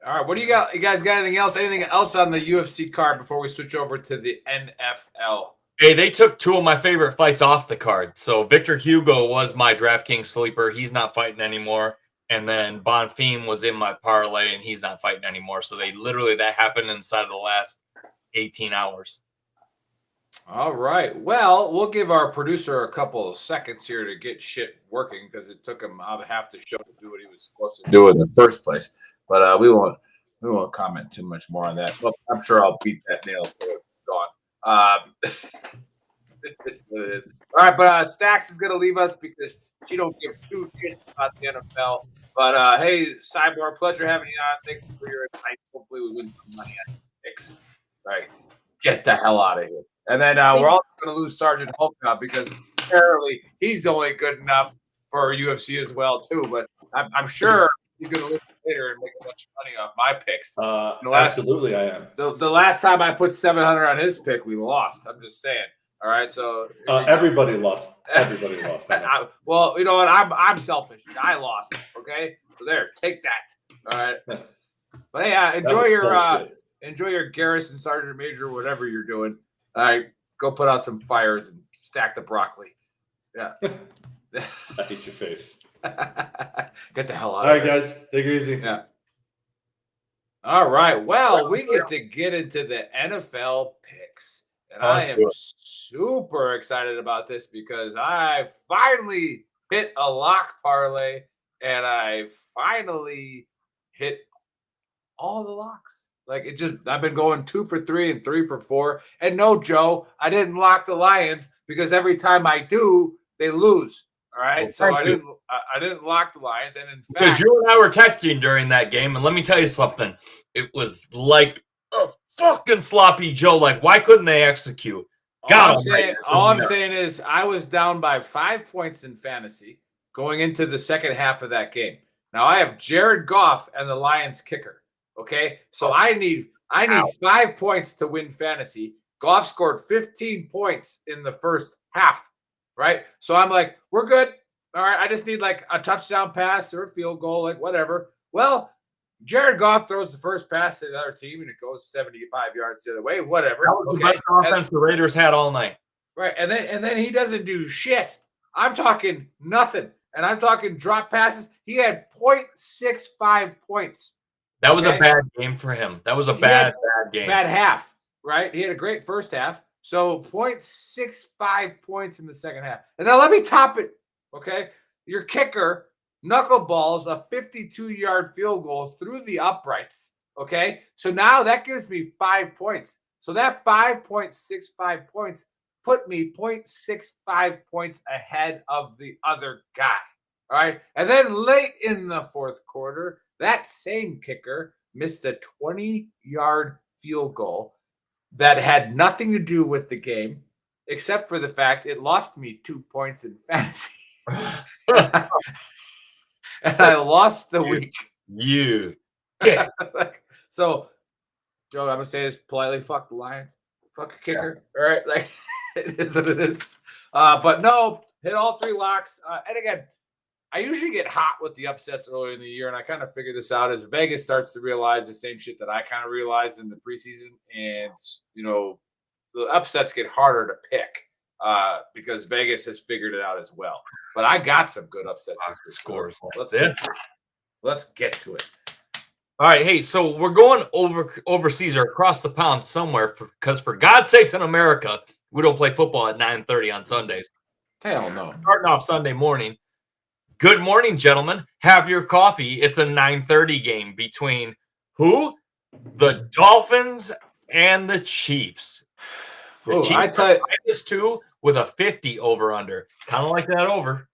What do you got? You guys got anything else? Anything else on the UFC card before we switch over to the NFL? Hey, they took two of my favorite fights off the card. So Victor Hugo was my DraftKings sleeper. He's not fighting anymore. And then Bonfim was in my parlay, and he's not fighting anymore. So that happened inside of the last 18 hours. All right. Well, we'll give our producer a couple of seconds here to get shit working because it took him half the show to do what he was supposed to do in the first place. But we won't comment too much more on that. Well, I'm sure I'll beat that nail until it's gone. It's what it is. All right, but Stacks is going to leave us because she don't give two shits about the NFL. But hey, Cyborg, pleasure having you on. Thank you for your advice. Hopefully, we win some money on picks. Right, get the hell out of here. And then we're also going to lose Sergeant Hulk now because apparently he's only good enough for UFC as well too. But I'm sure he's going to listen later and make a bunch of money off my picks. Absolutely, I am. The last time I put 700 on his pick, we lost. I'm just saying. All right, so everybody lost. Everybody lost. Well, you know what? I'm selfish. I lost. Okay, so there, take that. All right, but hey, enjoy your Garrison Sergeant Major, whatever you're doing. All right, go put out some fires and stack the broccoli. Yeah, I hate your face. Get the hell out. All right, guys, take it easy. Yeah. All right. Well, we get into the NFL picks. And I am super excited about this because I finally hit a lock parlay and I finally hit all the locks. Like I've been going 2 for 3 and 3 for 4. And no, Joe, I didn't lock the Lions because every time I do, they lose. All right. Well, so I didn't lock the Lions. And in fact, because you and I were texting during that game, and let me tell you something. It was like a fucking sloppy Joe. Like, why couldn't they execute? All I'm saying is I was down by 5 points in fantasy going into the second half of that game. Now I have Jared Goff and the Lions kicker. Okay. So I need 5 points to win fantasy. Goff scored 15 points in the first half. Right. So I'm like, we're good. All right. I just need like a touchdown pass or a field goal, like whatever. Well, Jared Goff throws the first pass to the other team and it goes 75 yards the other way, whatever. That was the best offense the Raiders had all night. Right. And then he doesn't do shit. I'm talking nothing. And I'm talking drop passes. He had 0.65 points. That was a bad game for him. That was a bad game. Bad half. Right. He had a great first half. So 0.65 points in the second half. And now let me top it. Okay. Your kicker knuckleballs a 52-yard field goal through the uprights. Okay. So now that gives me 5 points. So that 5.65 points put me 0.65 points ahead of the other guy. All right. And then late in the fourth quarter, that same kicker missed a 20-yard field goal that had nothing to do with the game, except for the fact it lost me 2 points in fantasy. And I lost the week. You dick. So, Joe, I'm going to say this politely. Fuck the Lions. Fuck a kicker. Yeah. All right. Like, it is what it is. But no, hit all 3 locks. And again, I usually get hot with the upsets earlier in the year, and I kind of figured this out as Vegas starts to realize the same shit that I kind of realized in the preseason. And, you know, the upsets get harder to pick. because Vegas has figured it out as well. But I got some good upsets. Scores. Let's get to it. All right, hey, so we're going overseas or across the pond somewhere because for God's sakes in America, we don't play football at 9:30 on Sundays. Hell no. Starting off Sunday morning. Good morning, gentlemen. Have your coffee. It's a 9:30 game between who? The Dolphins and the Chiefs. The Chiefs I tell you, -2 with a 50 over/under. Kind of like that over.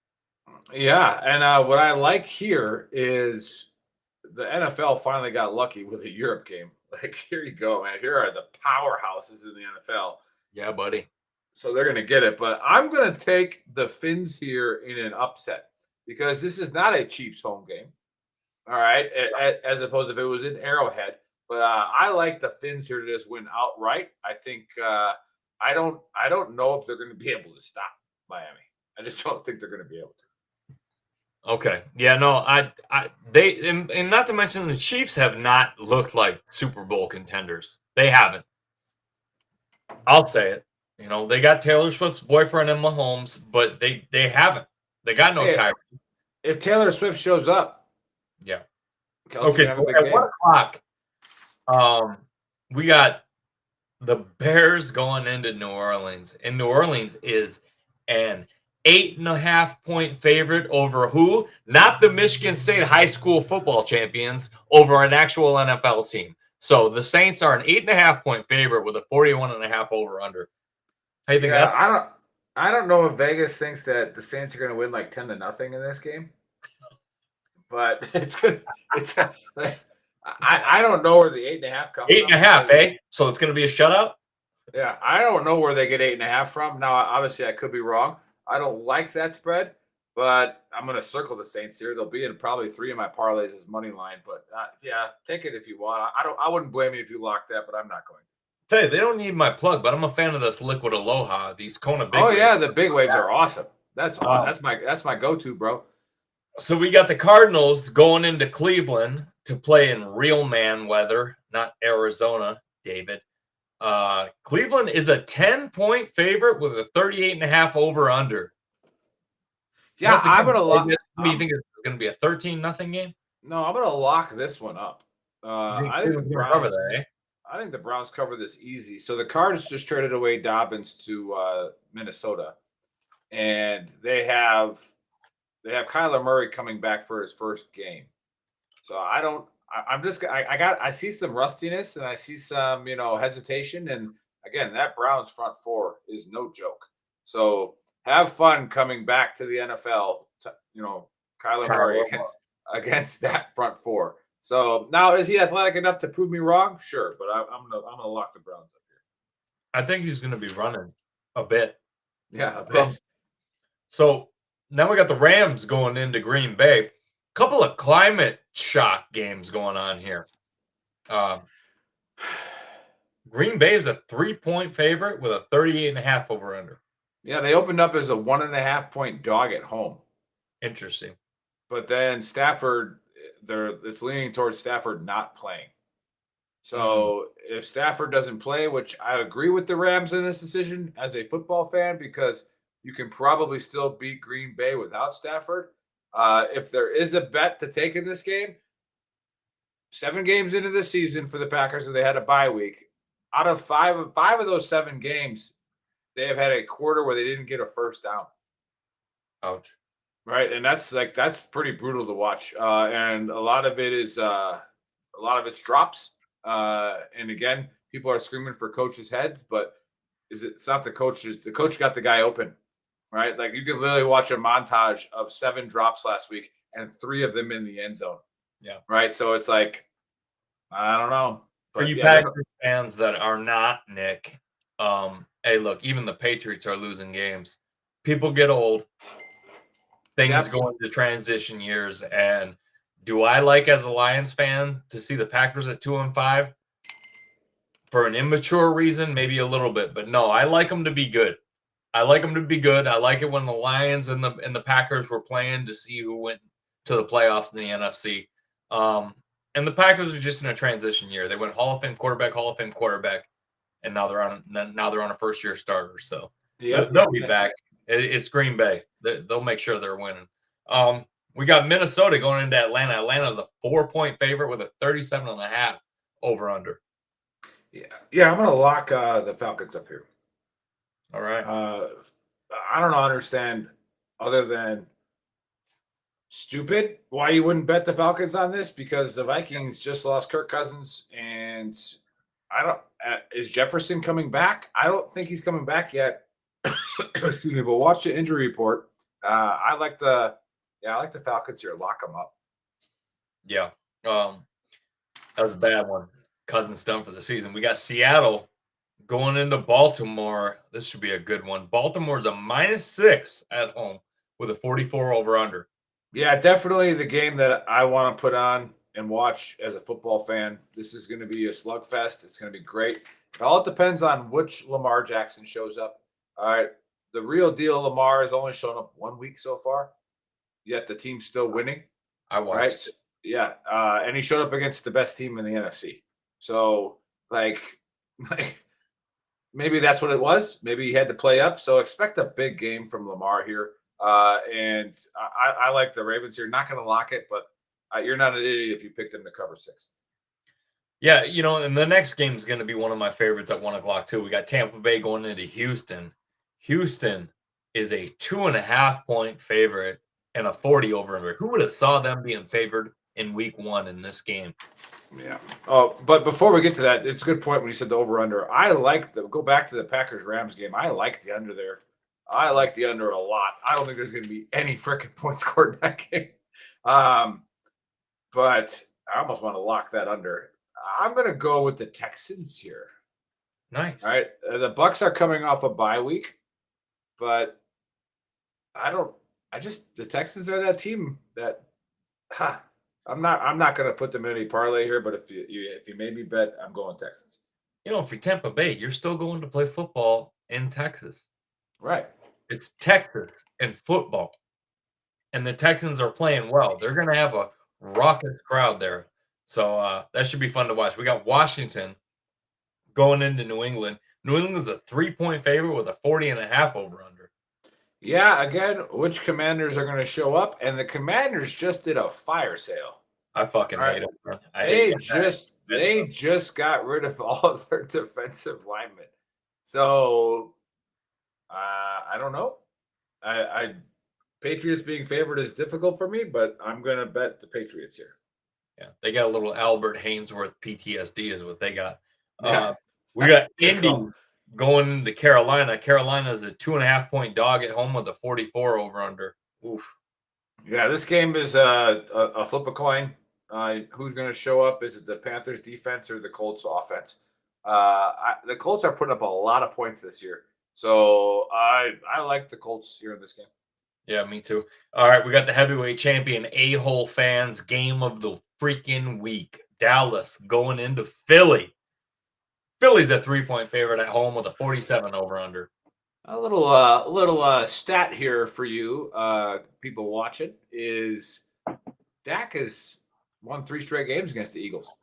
Yeah, and what I like here is the NFL finally got lucky with a Europe game. Like, here you go, man. Here are the powerhouses in the NFL. Yeah, buddy. So they're going to get it. But I'm going to take the Finns here in an upset because this is not a Chiefs home game. All right. As opposed if it was in Arrowhead. But I like the Finns here to just win outright. I think I don't know if they're going to be able to stop Miami. I just don't think they're going to be able to. Okay. Yeah, no, they and not to mention the Chiefs have not looked like Super Bowl contenders. They haven't. I'll say it. You know, they got Taylor Swift's boyfriend in Mahomes, but they haven't. They got no time. If Taylor Swift shows up. Yeah. Kelsey okay, so at 1 o'clock, we got the Bears going into New Orleans. And New Orleans is an 8.5-point favorite over who? Not the Michigan State high school football champions, over an actual NFL team. So the Saints are an 8.5-point favorite with a 41.5 over/under. How you think that? I don't know if Vegas thinks that the Saints are going to win like 10-0 in this game, but it's good. I don't know where the 8.5 comes. 8.5, eh? So it's going to be a shutout. Yeah, I don't know where they get 8.5 from. Now, obviously, I could be wrong. I don't like that spread, but I'm going to circle the Saints here. They'll be in probably 3 of my parlays as money line, but yeah, take it if you want. I wouldn't blame you if you lock that, but I'm not going to. Tell you, they don't need my plug, but I'm a fan of this Liquid Aloha. These Kona big. Oh yeah, the big waves are awesome. That's my go-to, bro. So we got the Cardinals going into Cleveland to play in real man weather, not Arizona, David. Cleveland is a 10-point favorite with a 38.5 over/under. Yeah, I'm gonna lock. Do you think it's going to be a 13-0 game? No, I'm gonna lock this one up. I think the Browns cover that. Eh? I think the Browns cover this easy. So the Cards just traded away Dobbins to Minnesota, and they have Kyler Murray coming back for his first game. So I see some rustiness and I see some, hesitation. And again, that Browns front four is no joke. So have fun coming back to the NFL, Kyler Murray against that front four. So now, is he athletic enough to prove me wrong? Sure. But I'm gonna lock the Browns up here. I think he's going to be running a bit. Yeah, a bit. So now we got the Rams going into Green Bay. Couple of climate shock games going on here. Green Bay is a 3-point favorite with a 38.5 over/under. Yeah, they opened up as a 1.5-point dog at home. Interesting. But then Stafford, it's leaning towards Stafford not playing. So if Stafford doesn't play, which I agree with the Rams in this decision as a football fan, because you can probably still beat Green Bay without Stafford. If there is a bet to take in this game, 7 games into the season for the Packers, they had a bye week. Out of five of those 7 games, they have had a quarter where they didn't get a first down. Ouch. Right, and that's pretty brutal to watch. And a lot of it is it's drops. And again, people are screaming for coaches' heads, but it's not the coaches. The coach got the guy open. Right, like you could literally watch a montage of 7 drops last week and 3 of them in the end zone. Yeah. Right. So it's like, I don't know. For you Packers fans that are not Nick, hey, look, even the Patriots are losing games. People get old. Things go into transition years. And do I like, as a Lions fan, to see the Packers at 2-5? For an immature reason, maybe a little bit. But no, I like them to be good. I like them to be good. I like it when the Lions and the Packers were playing to see who went to the playoffs in the NFC. And the Packers are just in a transition year. They went Hall of Fame quarterback, and now they're on a first-year starter. So They'll be back. It's Green Bay. They'll make sure they're winning. We got Minnesota going into Atlanta. Atlanta's a 4-point favorite with a 37.5 over under. Yeah, I'm going to lock the Falcons up here. All right. I don't understand other than stupid why you wouldn't bet the Falcons on this, because the Vikings just lost Kirk Cousins, and I don't is Jefferson coming back? I don't think he's coming back yet. Excuse me, but watch the injury report. I like the Falcons here. Lock them up. Yeah. That was a bad one. Cousins done for the season. We got Seattle going into Baltimore. This should be a good one. Baltimore's a -6 at home with a 44 over under. Yeah, definitely the game that I want to put on and watch as a football fan. This is going to be a slugfest. It's going to be great. It all depends on which Lamar Jackson shows up. All right. The real deal, Lamar has only shown up 1 week so far, yet the team's still winning. I watched. Right? Yeah. And he showed up against the best team in the NFC. So, like maybe that's what it was. Maybe he had to play up. So expect a big game from Lamar here. And I like the Ravens here. Not going to lock it, but you're not an idiot if you picked them to cover 6. Yeah, and the next game is going to be one of my favorites at 1:00 too. We got Tampa Bay going into Houston. Houston is a 2.5-point favorite and a 40 over under. Who would have saw them being favored in week 1 in this game? Yeah. Oh, but before we get to that, it's a good point when you said the over under. I like go back to the Packers Rams game. I like the under there. I like the under a lot. I don't think there's going to be any freaking points scored in that game. But I almost want to lock that under. I'm going to go with the Texans here. Nice. All right. The Bucks are coming off a bye week, but the Texans are that team that I'm not going to put them in any parlay here, but if you made me bet, I'm going Texans. If you're Tampa Bay, you're still going to play football in Texas. Right. It's Texas and football. And the Texans are playing well. They're going to have a raucous crowd there. So that should be fun to watch. We got Washington going into New England. New England's a 3-point favorite with a 40.5 over under. Yeah, again, which Commanders are going to show up? And the Commanders just did a fire sale. I fucking hate them. They just got rid of all of their defensive linemen. So I don't know. Patriots being favored is difficult for me, but I'm going to bet the Patriots here. Yeah, they got a little Albert Hainsworth PTSD is what they got. Yeah. We got Indy going into Carolina. Carolina's a 2.5-point dog at home with a 44 over under. Oof. Yeah, this game is a flip a coin. Who's going to show up? Is it the Panthers defense or the Colts offense? The Colts are putting up a lot of points this year. So I like the Colts here in this game. Yeah, me too. All right, we got the heavyweight champion A-hole fans game of the freaking week. Dallas going into Philly. Philly's a 3-point favorite at home with a 47 over under. A little stat here for you, people watching, is Dak has won 3 straight games against the Eagles.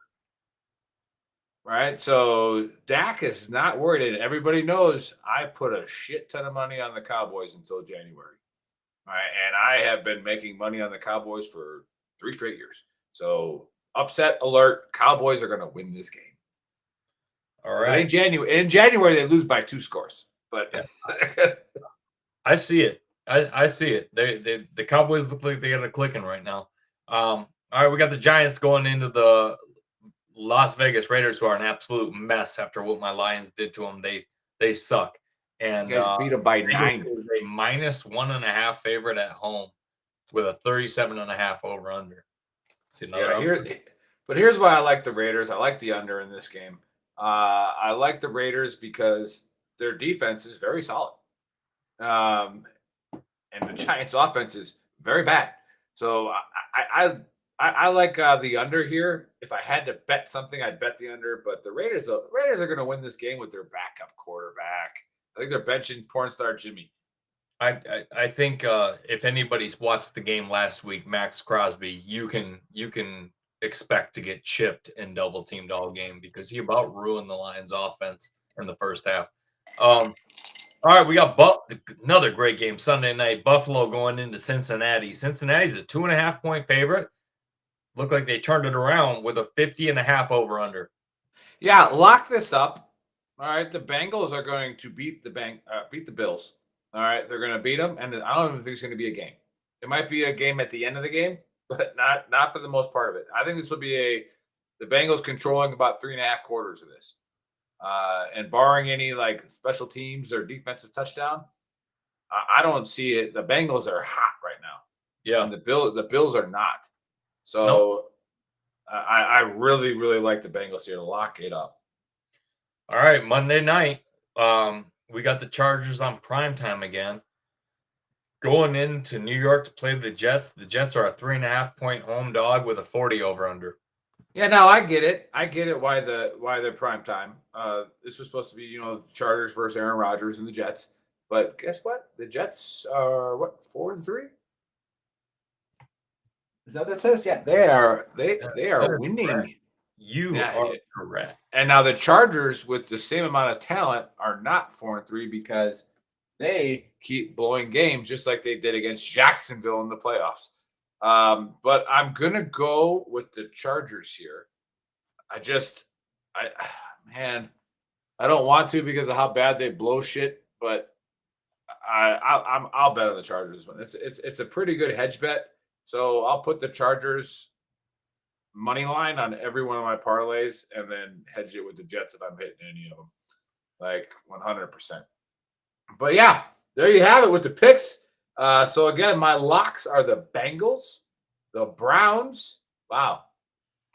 Right, so Dak is not worried, and everybody knows I put a shit ton of money on the Cowboys until January. All right, and I have been making money on the Cowboys for 3 straight years. So upset alert, Cowboys are going to win this game. All right. In January they lose by 2 scores. But yeah. I see it. I see it. The Cowboys look like they got it clicking right now. All right, we got the Giants going into the Las Vegas Raiders, who are an absolute mess after what my Lions did to them. They suck. And you guys beat them by 9. A -1.5 favorite at home with a 37.5 over under. See but here's why I like the Raiders. I like the under in this game. I like the Raiders because their defense is very solid. And the Giants' offense is very bad. So I like the under here. If I had to bet something, I'd bet the under. But the Raiders are going to win this game with their backup quarterback. I think they're benching porn star Jimmy. I think if anybody's watched the game last week, Max Crosby, you can expect to get chipped and double teamed all game because he about ruined the Lions offense in the first half. All right, we got another great game Sunday night. Buffalo going into Cincinnati. Cincinnati's a 2.5-point favorite. Look like they turned it around with a 50.5 over under. Yeah, lock this up. All right, the Bengals are going to beat the Bills. All right, they're going to beat them, and I don't even think it's going to be a game. It might be a game at the end of the game, but not for the most part of it. I think this will be the Bengals controlling about 3.5 quarters of this, and barring any like special teams or defensive touchdown, I don't see it. The Bengals are hot right now. Yeah, and the Bills are not. So. Nope. I really, really like the Bengals here to lock it up. All right, Monday night, we got the Chargers on primetime again. Going into New York to play the Jets. The Jets are a 3.5-point home dog with a 40 over under. Yeah, no, I get it. I get it why they're primetime. This was supposed to be, Chargers versus Aaron Rodgers and the Jets. But guess what? The Jets are 4-3? Is that what that says? Yeah, they are winning. Correct. You are correct. And now the Chargers, with the same amount of talent, are not 4-3 because they keep blowing games just like they did against Jacksonville in the playoffs. But I'm gonna go with the Chargers here. I don't want to because of how bad they blow shit, but I'll bet on the Chargers. It's a pretty good hedge bet. So I'll put the Chargers money line on every one of my parlays and then hedge it with the Jets if I'm hitting any of them, like 100%. But yeah, there you have it with the picks. So again, my locks are the Bengals, the Browns. Wow,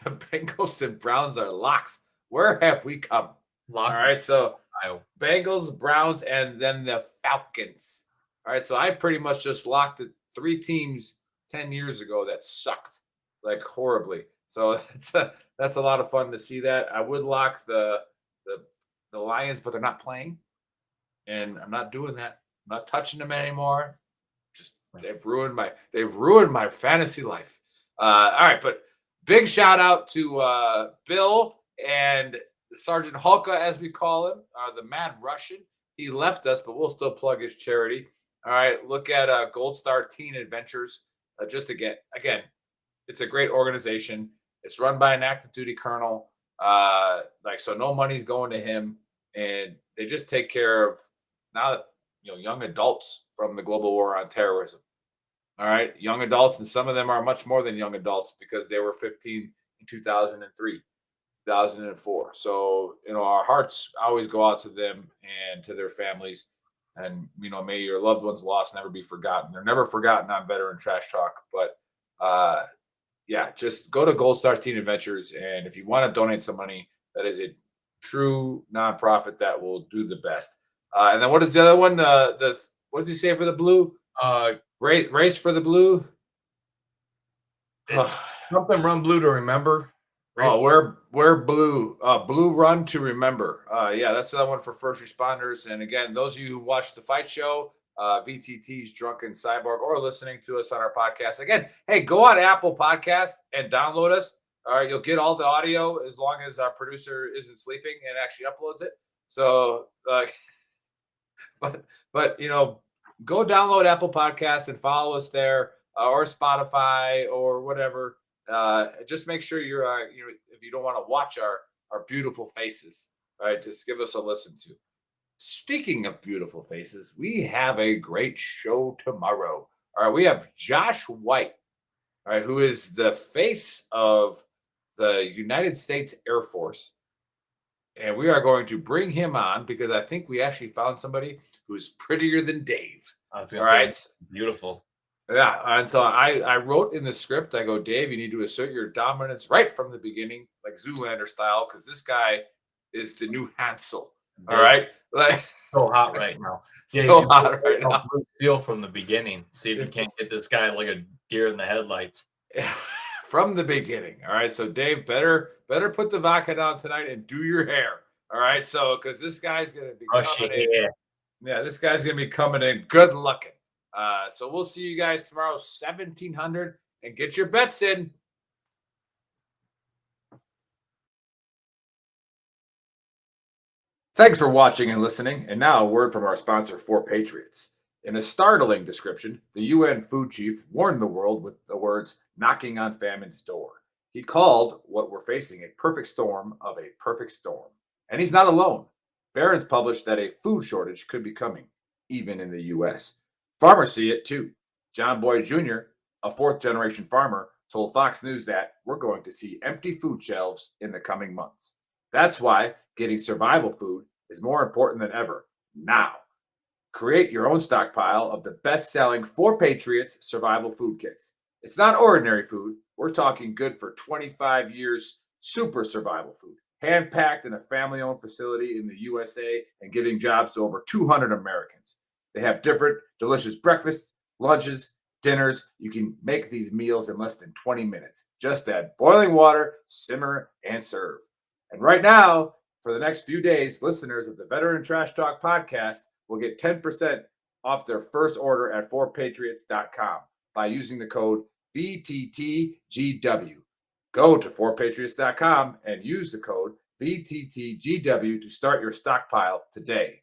the Bengals and Browns are locks. Where have we come? All right, so Bengals, Browns, and then the Falcons. All right, so I pretty much just locked the 3 teams 10 years ago that sucked like horribly. So that's a lot of fun to see that. I would lock the Lions, but they're not playing, and I'm not doing that. I'm not touching them anymore. Just they've ruined my fantasy life. All right, but big shout out to Bill and Sergeant Hulka, as we call him, the Mad Russian. He left us, but we'll still plug his charity. All right, look at Gold Star Teen Adventures. Just again, it's a great organization. It's run by an active duty colonel. So no money's going to him, and they just take care of young adults from the global war on terrorism. All right, young adults, and some of them are much more than young adults because they were 15 in 2003, 2004. So our hearts always go out to them and to their families. And, may your loved ones lost never be forgotten. They're never forgotten on Veteran Trash Talk. But, just go to Gold Star Teen Adventures. And if you want to donate some money, that is a true nonprofit that will do the best. And then what is the other one? What does he say for the blue? Race for the blue? It's something Run Blue to Remember. We're blue. Blue Run to Remember. That's the other one for first responders. And again, those of you who watch the fight show, VTT's Drunken Cyborg, or listening to us on our podcast, again, hey, go on Apple Podcast and download us. All right, you'll get all the audio as long as our producer isn't sleeping and actually uploads it. So, but go download Apple Podcast and follow us there, or Spotify or whatever. Just make sure you're, if you don't want to watch our beautiful faces, all right, just give us a listen to. Speaking of beautiful faces, we have a great show tomorrow. All right, we have Josh White, all right, who is the face of the United States Air Force. And we are going to bring him on because I think we actually found somebody who's prettier than Dave. I was going to say, beautiful. Yeah, and so I wrote in the script, I go, Dave, you need to assert your dominance right from the beginning, like Zoolander style, because this guy is the new Hansel. All right? Like, so hot right now. Yeah, so hot right now. Feel from the beginning. See if you can't get this guy like a deer in the headlights. From the beginning. All right. So Dave, better put the vodka down tonight and do your hair. All right. So because this guy's gonna be coming in. Yeah, this guy's gonna be coming in good looking. So we'll see you guys tomorrow, 1700, and get your bets in. Thanks for watching and listening. And now a word from our sponsor, 4 Patriots. In a startling description, the UN food chief warned the world with the words, knocking on famine's door. He called what we're facing a perfect storm of a perfect storm. And he's not alone. Barron's published that a food shortage could be coming, even in the U.S. Farmers see it too. John Boyd Jr., a fourth-generation farmer, told Fox News that we're going to see empty food shelves in the coming months. That's why getting survival food is more important than ever now. Create your own stockpile of the best-selling 4 Patriots survival food kits. It's not ordinary food. We're talking good for 25 years super survival food, hand-packed in a family-owned facility in the USA and giving jobs to over 200 Americans. They have different delicious breakfasts, lunches, dinners. You can make these meals in less than 20 minutes. Just add boiling water, simmer, and serve. And right now, for the next few days, listeners of the Veteran Trash Talk podcast will get 10% off their first order at 4patriots.com by using the code VTTGW. Go to 4patriots.com and use the code VTTGW to start your stockpile today.